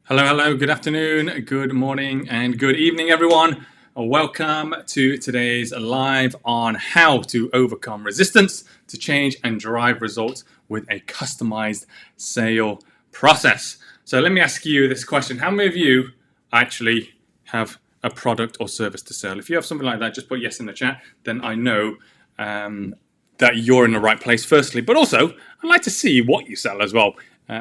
Hello, good afternoon, good morning, and good evening, everyone. Welcome to today's live on how to overcome resistance to change and drive results with a customized sale process. So let me ask you this question. How many of you actually have a product or service to sell? If you have something like that, just put yes in the chat, then I know that you're in the right place firstly, but also I'd like to see what you sell as well,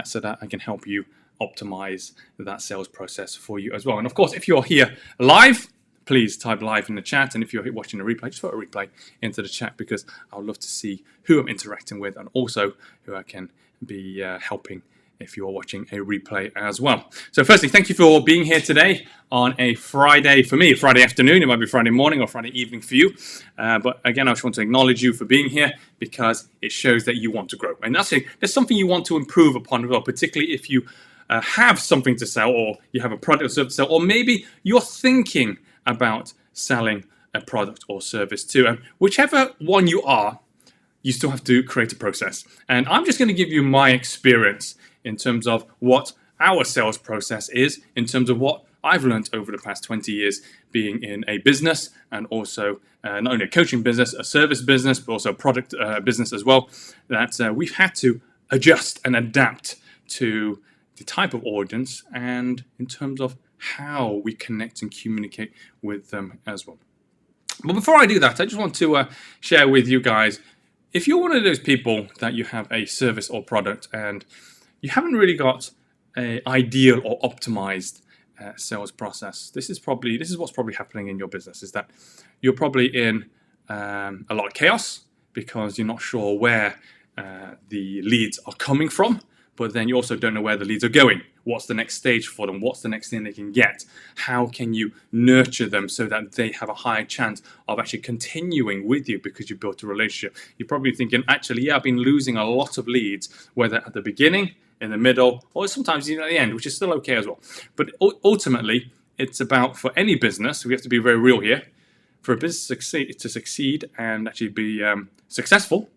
so that I can help you optimize that sales process for you as well. And of course, if you're here live, please type live in the chat. And if you're watching a replay, just put a replay into the chat, because I would love to see who I'm interacting with and also who I can be helping if you're watching a replay as well. So firstly, thank you for being here today on a Friday. For me, Friday afternoon. It might be Friday morning or Friday evening for you. But again, I just want to acknowledge you for being here, because it shows that you want to grow. And that's it. There's something you want to improve upon as well, particularly if you have something to sell, or you have a product or service to sell, or maybe you're thinking about selling a product or service too. And whichever one you are, you still have to create a process. And I'm just going to give you my experience in terms of what our sales process is, in terms of what I've learned over the past 20 years being in a business, and also not only a coaching business, a service business, but also a product business as well, that we've had to adjust and adapt to the type of audience and in terms of how we connect and communicate with them as well. But before I do that, I just want to share with you guys, if you're one of those people that you have a service or product and you haven't really got an ideal or optimized sales process, this is what's probably happening in your business, is that you're probably in a lot of chaos because you're not sure where the leads are coming from. But then you also don't know where the leads are going. What's the next stage for them? What's the next thing they can get? How can you nurture them so that they have a higher chance of actually continuing with you because you built a relationship? You're probably thinking, actually, yeah, I've been losing a lot of leads, whether at the beginning, in the middle, or sometimes even at the end, which is still okay as well. But ultimately, it's about, for any business, we have to be very real here, for a business to succeed and actually be successful,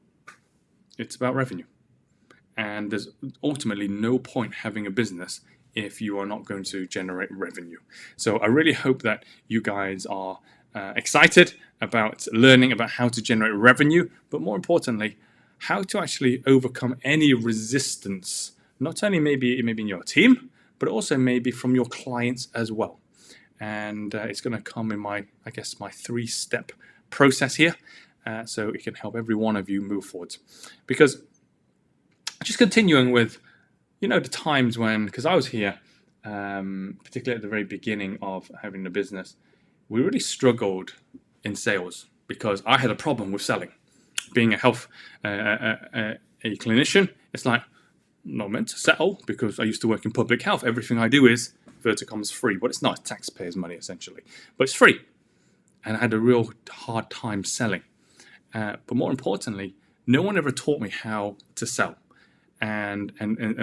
it's about revenue. And there's ultimately no point having a business if you are not going to generate revenue. So I really hope that you guys are excited about learning about how to generate revenue, but more importantly, how to actually overcome any resistance, not only maybe in your team, but also maybe from your clients as well. And it's going to come in my 3-step process here, so it can help every one of you move forward. Because just continuing with, the times when, because I was here, particularly at the very beginning of having the business, we really struggled in sales because I had a problem with selling. Being a clinician, it's like, I'm not meant to sell because I used to work in public health. Everything I do is Verticom's free, but it's not taxpayers' money essentially, but it's free. And I had a real hard time selling. But more importantly, no one ever taught me how to sell. And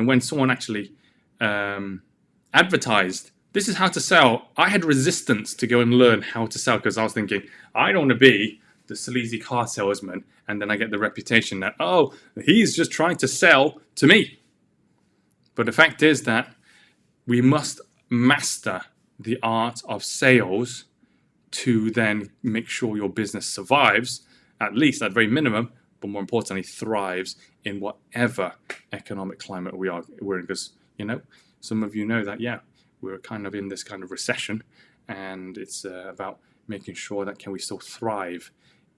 when someone actually advertised, this is how to sell, I had resistance to go and learn how to sell, because I was thinking, I don't want to be the sleazy car salesman, and then I get the reputation that, oh, he's just trying to sell to me. But the fact is that we must master the art of sales to then make sure your business survives, at least at very minimum, but more importantly, thrives in whatever economic climate we're in. Because, some of you know that, we're kind of in this kind of recession, and it's about making sure that can we still thrive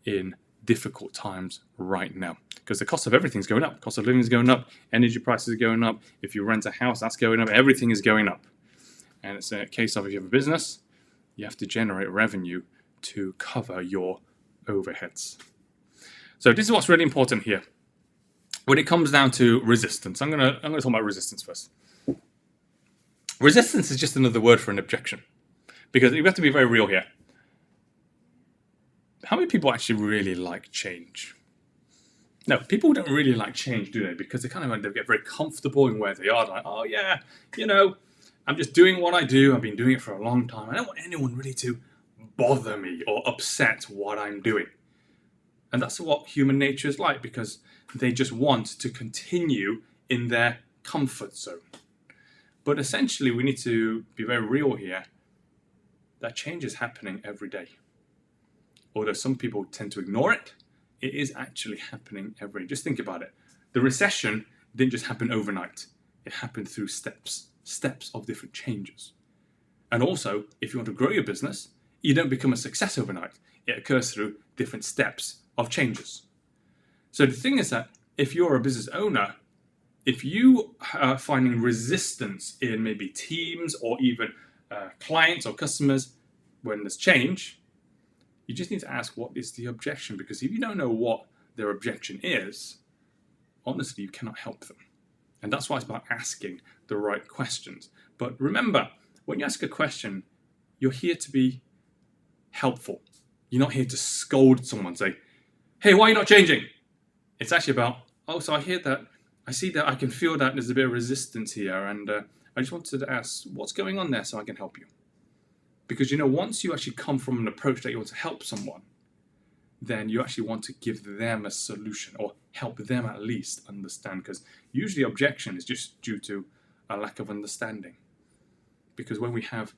in difficult times right now. Because the cost of everything's going up. Cost of living is going up. Energy prices are going up. If you rent a house, that's going up. Everything is going up. And it's a case of, if you have a business, you have to generate revenue to cover your overheads. So this is what's really important here. When it comes down to resistance, I'm gonna talk about resistance first. Resistance is just another word for an objection, because you have to be very real here. How many people actually really like change? No, people don't really like change, do they? Because they get very comfortable in where they are. Like, oh yeah, I'm just doing what I do. I've been doing it for a long time. I don't want anyone really to bother me or upset what I'm doing. And that's what human nature is like, because they just want to continue in their comfort zone. But essentially, we need to be very real here that change is happening every day. Although some people tend to ignore it, it is actually happening every day. Just think about it. The recession didn't just happen overnight. It happened through steps of different changes. And also, if you want to grow your business, you don't become a success overnight. It occurs through different steps of changes. So the thing is that if you're a business owner, if you are finding resistance in maybe teams or even clients or customers when there's change, you just need to ask, what is the objection? Because if you don't know what their objection is, honestly, you cannot help them. And that's why it's about asking the right questions. But remember, when you ask a question, you're here to be helpful. You're not here to scold someone, say, hey, why are you not changing? It's actually about, oh, so I hear that, I see that, I can feel that there's a bit of resistance here, and I just wanted to ask, what's going on there so I can help you? Because, once you actually come from an approach that you want to help someone, then you actually want to give them a solution or help them at least understand, because usually objection is just due to a lack of understanding. Because when we have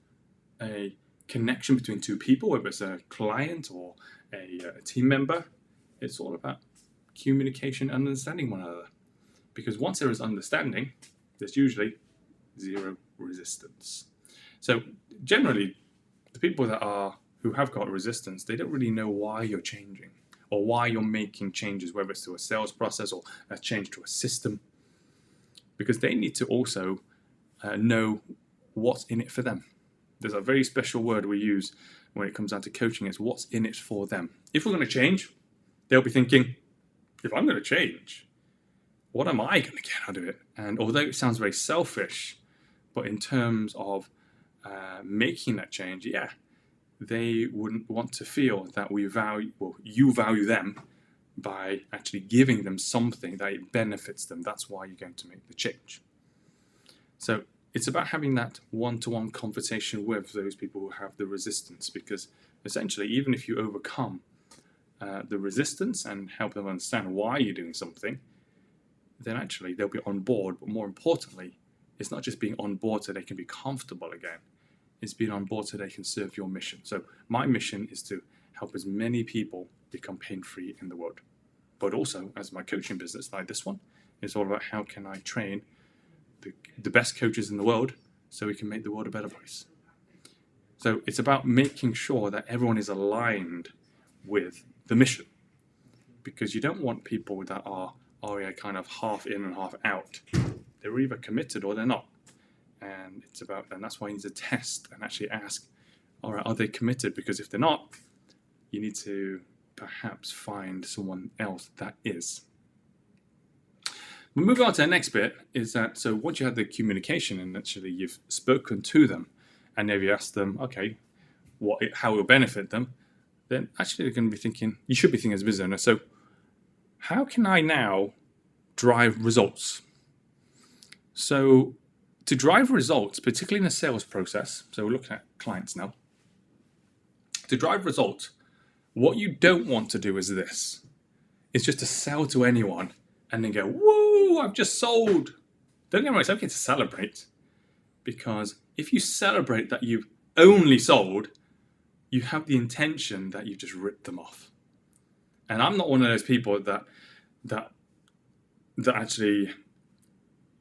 a connection between two people, whether it's a client or a team member, it's all about communication and understanding one another. Because once there is understanding, there's usually zero resistance. So generally, the people who have got resistance, they don't really know why you're changing or why you're making changes, whether it's to a sales process or a change to a system, because they need to also know what's in it for them. There's a very special word we use when it comes down to coaching, is what's in it for them. If we're going to change, they'll be thinking, if I'm going to change, what am I going to get out of it? And although it sounds very selfish, but in terms of making that change, yeah, they wouldn't want to feel that you value them by actually giving them something that it benefits them. That's why you're going to make the change. So it's about having that one-to-one conversation with those people who have the resistance, because essentially, even if you overcome the resistance and help them understand why you're doing something, then actually they'll be on board. But more importantly, it's not just being on board so they can be comfortable again. It's being on board so they can serve your mission. So my mission is to help as many people become pain-free in the world. But also, as my coaching business, like this one, it's all about how can I train the best coaches in the world so we can make the world a better place. So it's about making sure that everyone is aligned with the mission, because you don't want people that are kind of half in and half out. They're either committed or they're not. And that's why you need to test and actually ask, all right, are they committed? Because if they're not, you need to perhaps find someone else that is. We'll move on to the next bit, is that, so once you have the communication and actually you've spoken to them and maybe asked them, okay, how it will benefit them, then actually they're going to be thinking, you should be thinking as a business owner, so how can I now drive results? So to drive results, particularly in the sales process, so we're looking at clients now, to drive results, what you don't want to do is this. It's just to sell to anyone and then go, woo, I've just sold. Don't get me wrong, it's okay to celebrate, because if you celebrate that you've only sold, you have the intention that you've just ripped them off. And I'm not one of those people that actually,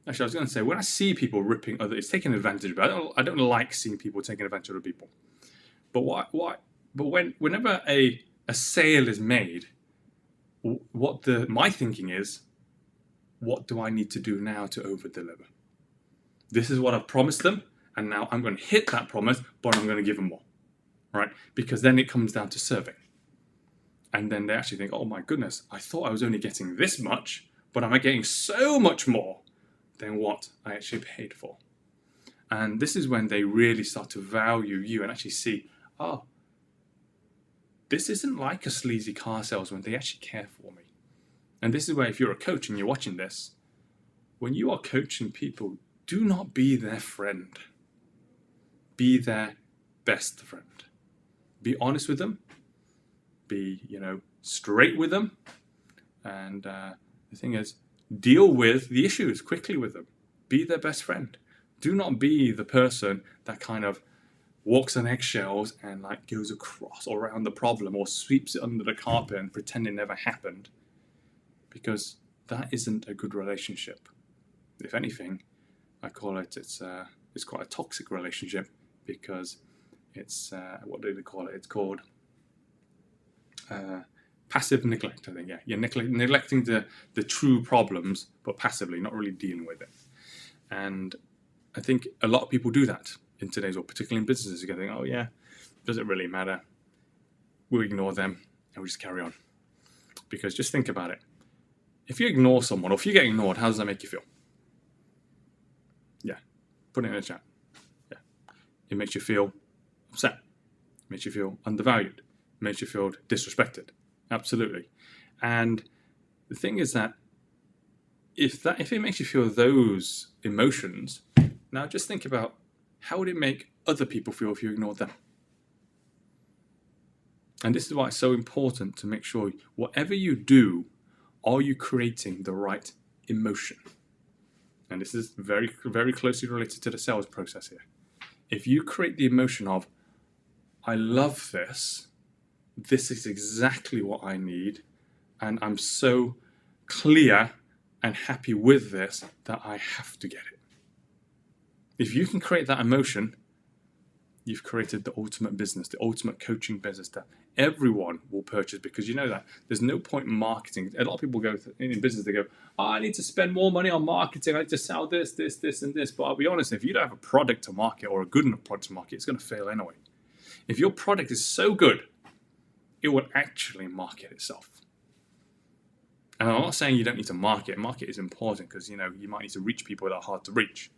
I was going to say, when I see people ripping others, it's taking advantage of it. I don't like seeing people taking advantage of other people. But whenever a sale is made, my thinking is, what do I need to do now to over-deliver? This is what I've promised them, and now I'm going to hit that promise, but I'm going to give them more, right? Because then it comes down to serving. And then they actually think, oh my goodness, I thought I was only getting this much, but am I getting so much more than what I actually paid for? And this is when they really start to value you and actually see, oh, this isn't like a sleazy car salesman. They actually care for me. And this is where, if you're a coach and you're watching this, when you are coaching people, do not be their friend. Be their best friend. Be honest with them. Be, straight with them. And the thing is, deal with the issues quickly with them. Be their best friend. Do not be the person that kind of walks on eggshells and like goes across or around the problem or sweeps it under the carpet and pretend it never happened, because that isn't a good relationship. If anything, I call it's quite a toxic relationship, because it's what do they call it? It's called passive neglect, I think. Yeah, you're neglecting the true problems, but passively, not really dealing with it. And I think a lot of people do that in today's world, particularly in businesses. You're going, oh yeah, doesn't really matter. We'll ignore them and we just carry on. Because just think about it. If you ignore someone, or if you get ignored, how does that make you feel? Yeah, put it in the chat. Yeah, it makes you feel upset. It makes you feel undervalued. It makes you feel disrespected. Absolutely. And the thing is that if it makes you feel those emotions, now just think about how would it make other people feel if you ignored them. And this is why it's so important to make sure whatever you do, are you creating the right emotion? And this is very, very closely related to the sales process here. If you create the emotion of, I love this, this is exactly what I need, and I'm so clear and happy with this that I have to get it. If you can create that emotion, you've created the ultimate business, the ultimate coaching business that everyone will purchase, because you know that there's no point in marketing. A lot of people go in business, they go, oh, I need to spend more money on marketing. I need to sell this, and this. But I'll be honest, if you don't have a product to market or a good enough product to market, it's going to fail anyway. If your product is so good, it will actually market itself. And I'm not saying you don't need to market. Market is important because, you might need to reach people that are hard to reach.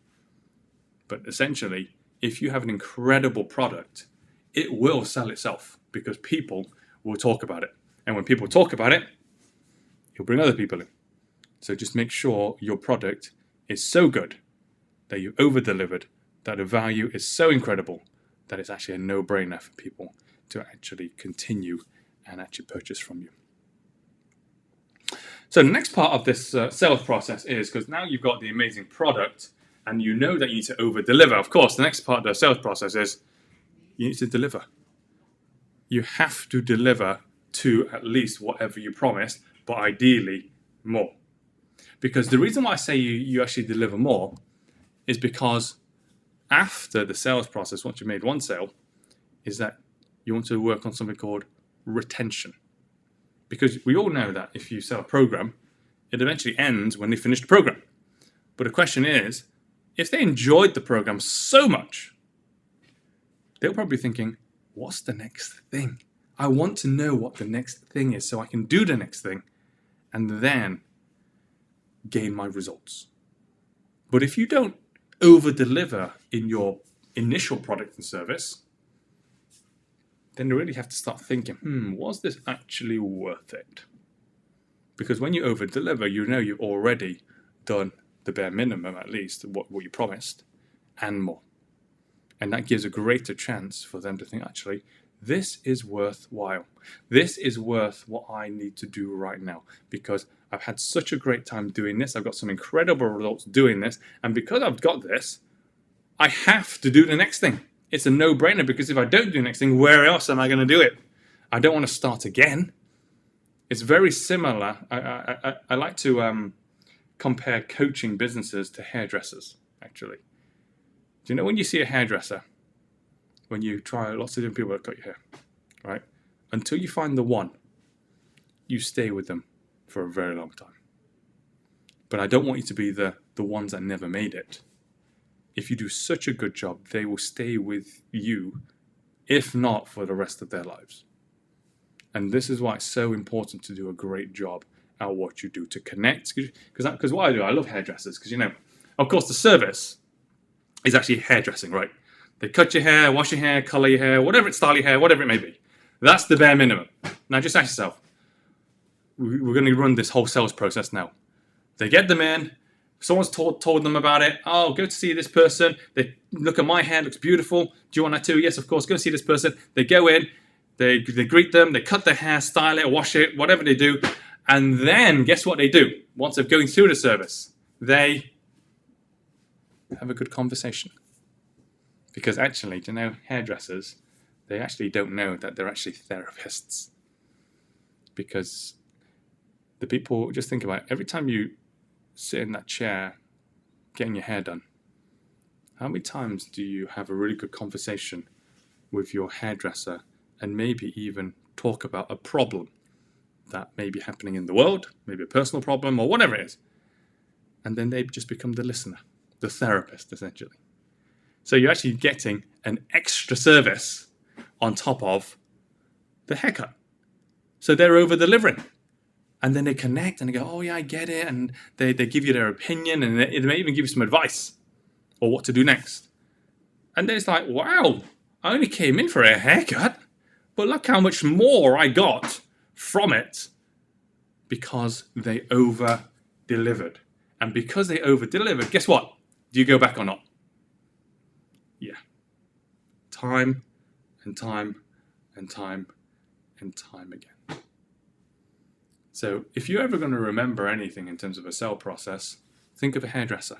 But essentially, if you have an incredible product, it will sell itself because people will talk about it. And when people talk about it, you'll bring other people in. So just make sure your product is so good that you over-delivered, that the value is so incredible that it's actually a no-brainer for people to actually continue and actually purchase from you. So the next part of this sales process is, because now you've got the amazing product and you know that you need to over-deliver. Of course, the next part of the sales process is you need to deliver. You have to deliver to at least whatever you promised, but ideally more. Because the reason why I say you actually deliver more is because after the sales process, once you've made one sale, is that you want to work on something called retention. Because we all know that if you sell a program, it eventually ends when they finish the program. But the question is, if they enjoyed the program so much, they'll probably be thinking, what's the next thing? I want to know what the next thing is so I can do the next thing and then gain my results. But if you don't over-deliver in your initial product and service, then you really have to start thinking, was this actually worth it? Because when you over-deliver, you know you've already done the bare minimum, at least, what you promised, and more. And that gives a greater chance for them to think, actually, this is worthwhile. This is worth what I need to do right now, because I've had such a great time doing this. I've got some incredible results doing this. And because I've got this, I have to do the next thing. It's a no-brainer, because if I don't do the next thing, where else am I going to do it? I don't want to start again. It's very similar. I like to compare coaching businesses to hairdressers, actually. Do you know when you see a hairdresser, when you try lots of different people that cut your hair, right? Until you find the one, you stay with them for a very long time. But I don't want you to be the ones that never made it. If you do such a good job, they will stay with you, if not for the rest of their lives. And this is why it's so important to do a great job at what you do, to connect. Because what I do, I love hairdressers, because, of course, the service is actually hairdressing, right? They cut your hair, wash your hair, color your hair, whatever it, style your hair, whatever it may be. That's the bare minimum. Now just ask yourself, we're going to run this whole sales process now. They get them in, someone's told them about it. Oh, go to see this person. They look at my hair, looks beautiful. Do you want that too? Yes, of course, go see this person. They go in, they greet them, they cut their hair, style it, wash it, whatever they do. And then guess what they do? Once they're going through the service, they have a good conversation. Because actually, do you know, hairdressers, they actually don't know that they're actually therapists. Because the people, just think about it, every time you sit in that chair getting your hair done, how many times do you have a really good conversation with your hairdresser and maybe even talk about a problem that may be happening in the world, maybe a personal problem or whatever it is, and then they just become the listener, the therapist, essentially. So you're actually getting an extra service on top of the haircut. So they're over-delivering. And then they connect and they go, oh yeah, I get it. And they give you their opinion, and they may even give you some advice or what to do next. And then it's like, wow, I only came in for a haircut, but look how much more I got from it because they over-delivered. And because they over-delivered, guess what? Do you go back or not? Yeah. Time and time and time and time again. So if you're ever going to remember anything in terms of a sale process, think of a hairdresser,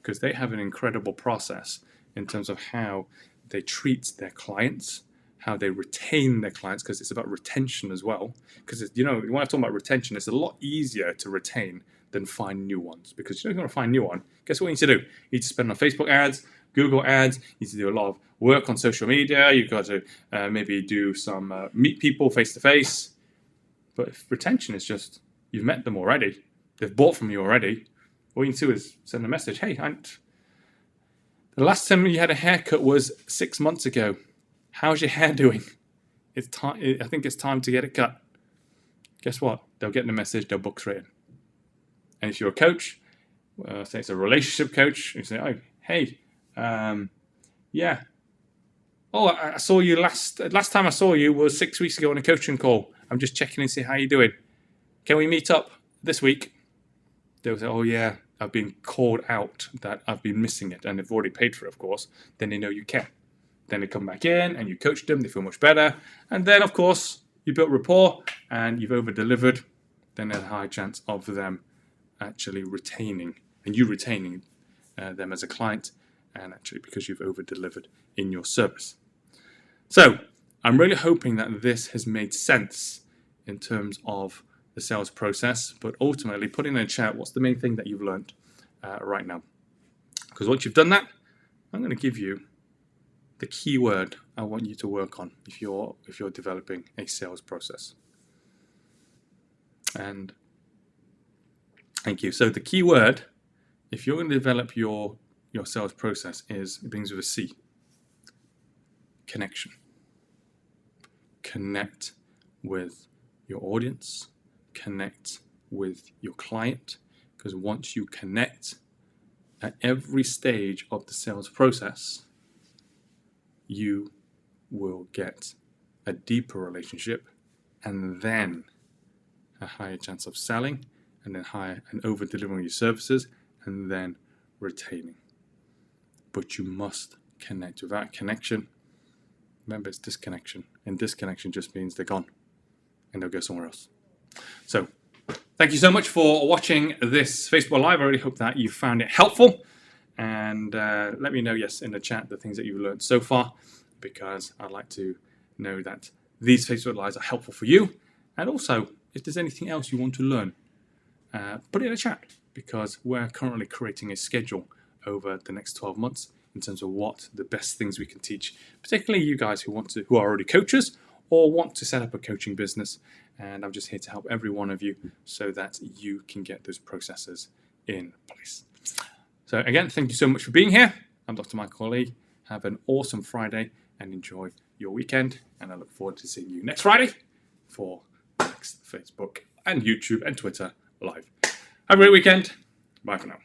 because they have an incredible process in terms of how they treat their clients, how they retain their clients, because it's about retention as well. Because, you know, when I talk about retention, it's a lot easier to retain than find new ones. Because you're not going to find a new one. Guess what you need to do? You need to spend on Facebook ads, Google ads. You need to do a lot of work on social media. You've got to maybe do some meet people face to face. But if retention is just, you've met them already, they've bought from you already, all you need to do is send a message. Hey, the last time you had a haircut was 6 months ago. How's your hair doing? It's time. I think it's time to get it cut. Guess what? They'll get the message, they'll book straight in. And if you're a coach, say it's a relationship coach, you say, oh, hey, yeah. Oh, I saw you last time I saw you was 6 weeks ago on a coaching call. I'm just checking in to see how you're doing. Can we meet up this week? They'll say, oh yeah, I've been called out that I've been missing it, and they've already paid for it, of course. Then they know you care. Then they come back in and you coach them, they feel much better. And then, of course, you built rapport and you've over-delivered. Then there's a high chance of them actually retaining, and you retaining them as a client, and actually because you've over-delivered in your service. So I'm really hoping that this has made sense in terms of the sales process, but ultimately put in a chat what's the main thing that you've learned right now. Because once you've done that, I'm going to give you the key word I want you to work on if you're developing a sales process. And thank you. So the key word, if you're going to develop your sales process, it begins with a C. Connection. Connect with your audience, connect with your client, because once you connect at every stage of the sales process, you will get a deeper relationship and then a higher chance of selling, and then higher and over delivering your services, and then retaining. But you must connect. Without connection, remember, it's disconnection, and disconnection just means they're gone and they'll go somewhere else. So thank you so much for watching this Facebook Live. I really hope that you found it helpful, and let me know, yes, in the chat, the things that you've learned so far, because I'd like to know that these Facebook Lives are helpful for you. And also, if there's anything else you want to learn, put it in the chat, because we're currently creating a schedule over the next 12 months in terms of what the best things we can teach, particularly you guys who are already coaches or want to set up a coaching business. And I'm just here to help every one of you so that you can get those processes in place. So again, thank you so much for being here. I'm Dr. Michael Lee. Have an awesome Friday and enjoy your weekend. And I look forward to seeing you next Friday for the next Facebook and YouTube and Twitter Live. Have a great weekend. Bye for now.